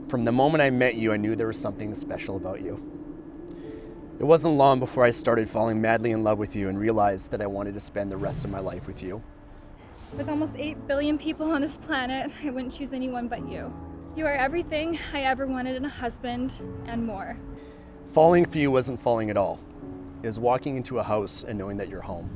From the moment I met you, I knew there was something special about you. It wasn't long before I started falling madly in love with you and realized that I wanted to spend the rest of my life with you. With almost 8 billion people on this planet, I wouldn't choose anyone but you. You are everything I ever wanted in a husband and more. Falling for you wasn't falling at all. It was walking into a house and knowing that you're home.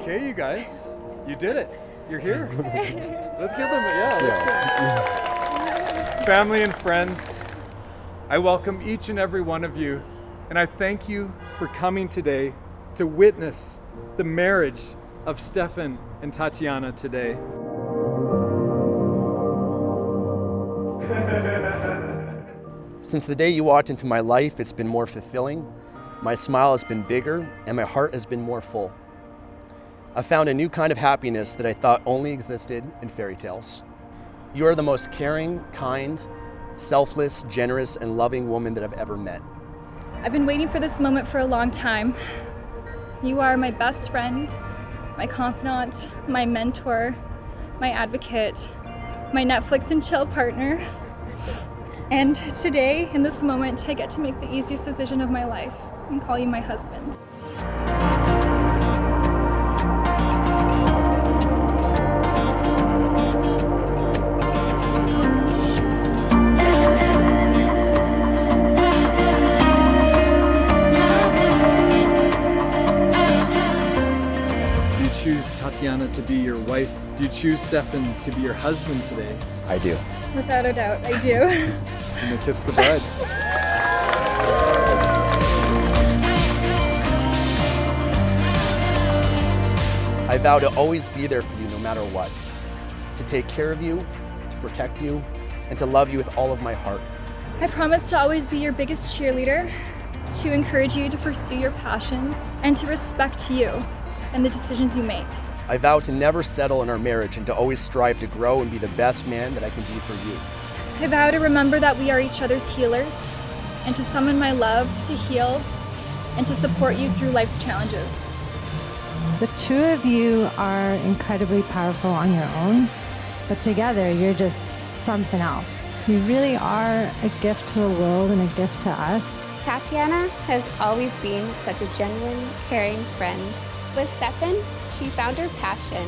Okay, you guys, you did it. You're here. Let's give them, let's go. Family and friends, I welcome each and every one of you, and I thank you for coming today to witness the marriage of Stefan and Tatiana today. Since the day you walked into my life, it's been more fulfilling. My smile has been bigger, and my heart has been more full. I found a new kind of happiness that I thought only existed in fairy tales. You are the most caring, kind, selfless, generous, and loving woman that I've ever met. I've been waiting for this moment for a long time. You are my best friend, my confidant, my mentor, my advocate, my Netflix and chill partner. And today, in this moment, I get to make the easiest decision of my life and call you my husband. Do you choose Tatiana to be your wife? Do you choose Stefan to be your husband today? I do. Without a doubt, I do. And they kiss the bride. I vow to always be there for you no matter what, to take care of you, to protect you, and to love you with all of my heart. I promise to always be your biggest cheerleader, to encourage you to pursue your passions, and to respect you and the decisions you make. I vow to never settle in our marriage and to always strive to grow and be the best man that I can be for you. I vow to remember that we are each other's healers, and to summon my love to heal and to support you through life's challenges. The two of you are incredibly powerful on your own, but together you're just something else. You really are a gift to the world and a gift to us. Tatiana has always been such a genuine, caring friend. With Stefan, she found her passion,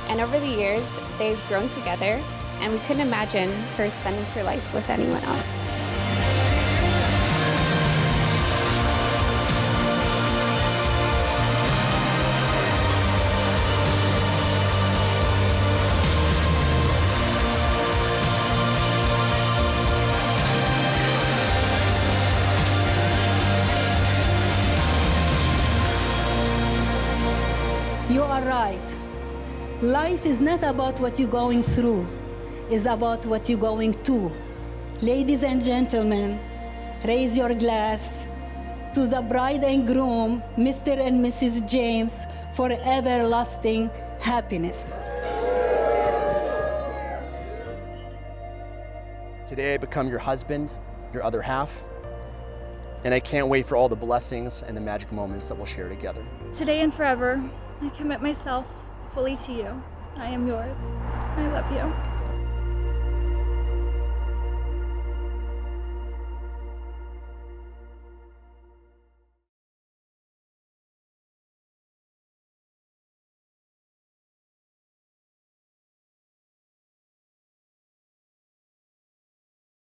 and over the years, they've grown together, and we couldn't imagine her spending her life with anyone else. You are right. Life is not about what you're going through. It's about what you're going to. Ladies and gentlemen, raise your glass to the bride and groom, Mr. and Mrs. James, for everlasting happiness. Today I become your husband, your other half, and I can't wait for all the blessings and the magic moments that we'll share together. Today and forever, I commit myself fully to you. I am yours. I love you.